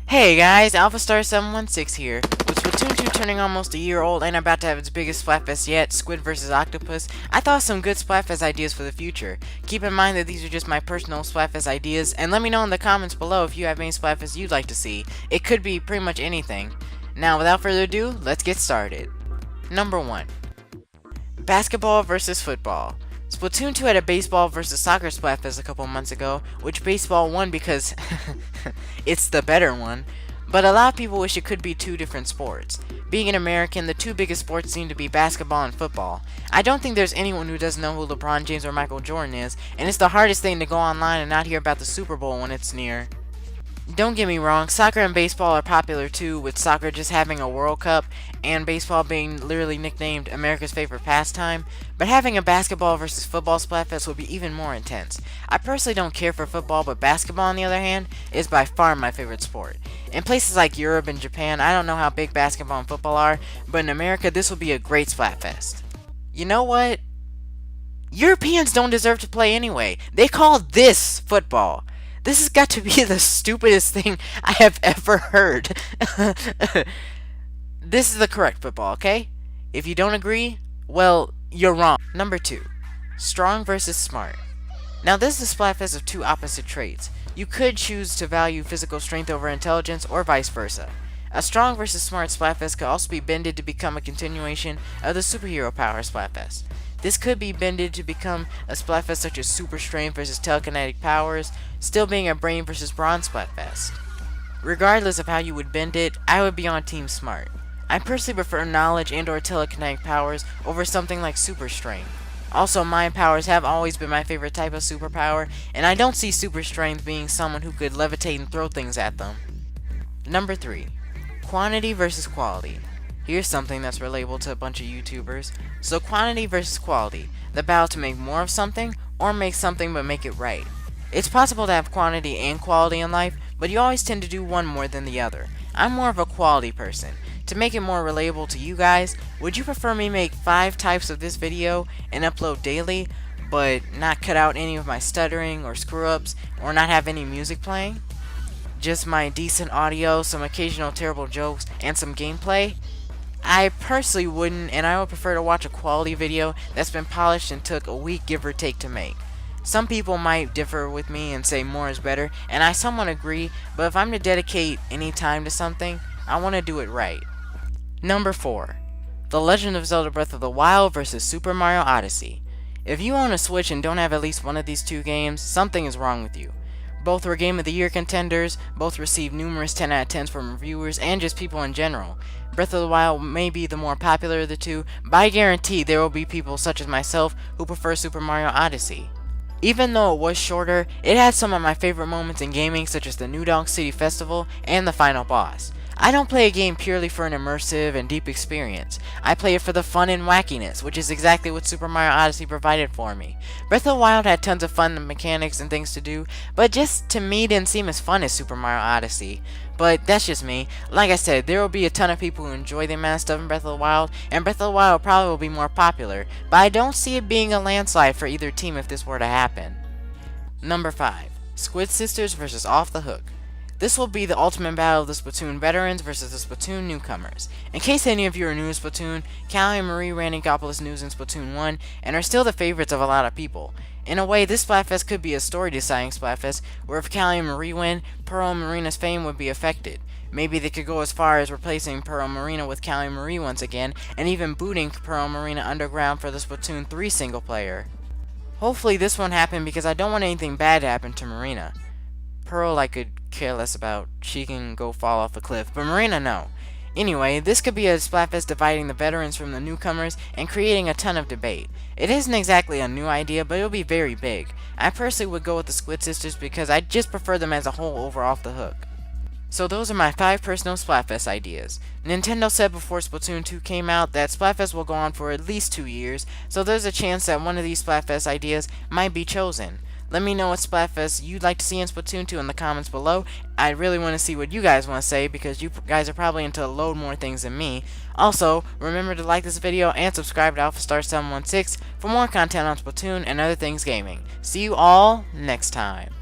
Hey guys, AlphaStar716 here. With Splatoon 2 turning almost a year old and about to have its biggest Splatfest yet, Squid vs. Octopus, I thought of some good Splatfest ideas for the future. Keep in mind that these are just my personal Splatfest ideas, and let me know in the comments below if you have any Splatfest you'd like to see. It could be pretty much anything. Now, without further ado, let's get started. Number 1. Basketball versus football. Splatoon 2 had a baseball versus soccer Splatfest a couple months ago, which baseball won because it's the better one. But a lot of people wish it could be two different sports. Being an American, the two biggest sports seem to be basketball and football. I don't think there's anyone who doesn't know who LeBron James or Michael Jordan is, and it's the hardest thing to go online and not hear about the Super Bowl when it's near. Don't get me wrong, soccer and baseball are popular too, with soccer just having a World Cup and baseball being literally nicknamed America's favorite pastime, but having a basketball versus football Splatfest would be even more intense. I personally don't care for football, but basketball on the other hand is by far my favorite sport. In places like Europe and Japan, I don't know how big basketball and football are, but in America this will be a great Splatfest. You know what? Europeans don't deserve to play anyway. They call this football. This has got to be the stupidest thing I have ever heard. This is the correct football, okay? If you don't agree, well, you're wrong. Number 2. Strong versus smart. Now this is a Splatfest of two opposite traits. You could choose to value physical strength over intelligence, or vice versa. A strong versus smart Splatfest could also be bended to become a continuation of the superhero power Splatfest. This could be bended to become a Splatfest such as super strength versus telekinetic powers, still being a brain versus brawn Splatfest. Regardless of how you would bend it, I would be on Team Smart. I personally prefer knowledge and or telekinetic powers over something like super strength. Also, mind powers have always been my favorite type of superpower, and I don't see super strength being someone who could levitate and throw things at them. Number 3. Quantity versus quality. Here's something that's relatable to a bunch of YouTubers. So quantity versus quality. The battle to make more of something, or make something but make it right. It's possible to have quantity and quality in life, but you always tend to do one more than the other. I'm more of a quality person. To make it more relatable to you guys, would you prefer me make 5 types of this video and upload daily, but not cut out any of my stuttering or screw-ups, or not have any music playing? Just my decent audio, some occasional terrible jokes, and some gameplay? I personally wouldn't, and I would prefer to watch a quality video that's been polished and took a week give or take to make. Some people might differ with me and say more is better, and I somewhat agree, but if I'm to dedicate any time to something, I want to do it right. Number 4. The Legend of Zelda Breath of the Wild vs. Super Mario Odyssey. If you own a Switch and don't have at least one of these two games, something is wrong with you. Both were Game of the Year contenders, both received numerous 10 out of 10s from reviewers and just people in general. Breath of the Wild may be the more popular of the two, but I guarantee there will be people such as myself who prefer Super Mario Odyssey. Even though it was shorter, it had some of my favorite moments in gaming such as the New Donk City Festival and the final boss. I don't play a game purely for an immersive and deep experience. I play it for the fun and wackiness, which is exactly what Super Mario Odyssey provided for me. Breath of the Wild had tons of fun mechanics and things to do, but just to me didn't seem as fun as Super Mario Odyssey. But that's just me. Like I said, there will be a ton of people who enjoy the amount of stuff in Breath of the Wild, and Breath of the Wild probably will be more popular, but I don't see it being a landslide for either team if this were to happen. Number 5. Squid Sisters vs. Off the Hook. This will be the ultimate battle of the Splatoon veterans versus the Splatoon newcomers. In case any of you are new to Splatoon, Callie and Marie ran Inkopolis News in Splatoon 1 and are still the favorites of a lot of people. In a way, this Splatfest could be a story-deciding Splatfest, where if Callie and Marie win, Pearl and Marina's fame would be affected. Maybe they could go as far as replacing Pearl and Marina with Callie and Marie once again, and even booting Pearl and Marina underground for the Splatoon 3 single player. Hopefully this won't happen because I don't want anything bad to happen to Marina. Pearl I could care less about. She can go fall off a cliff, but Marina no. Anyway, this could be a Splatfest dividing the veterans from the newcomers and creating a ton of debate. It isn't exactly a new idea, but it'll be very big. I personally would go with the Squid Sisters because I just prefer them as a whole over Off the Hook. So those are my 5 personal Splatfest ideas. Nintendo said before Splatoon 2 came out that Splatfest will go on for at least 2 years, so there's a chance that one of these Splatfest ideas might be chosen. Let me know what Splatfest you'd like to see in Splatoon 2 in the comments below. I really want to see what you guys want to say because you guys are probably into a load more things than me. Also, remember to like this video and subscribe to AlphaStar716 for more content on Splatoon and other things gaming. See you all next time.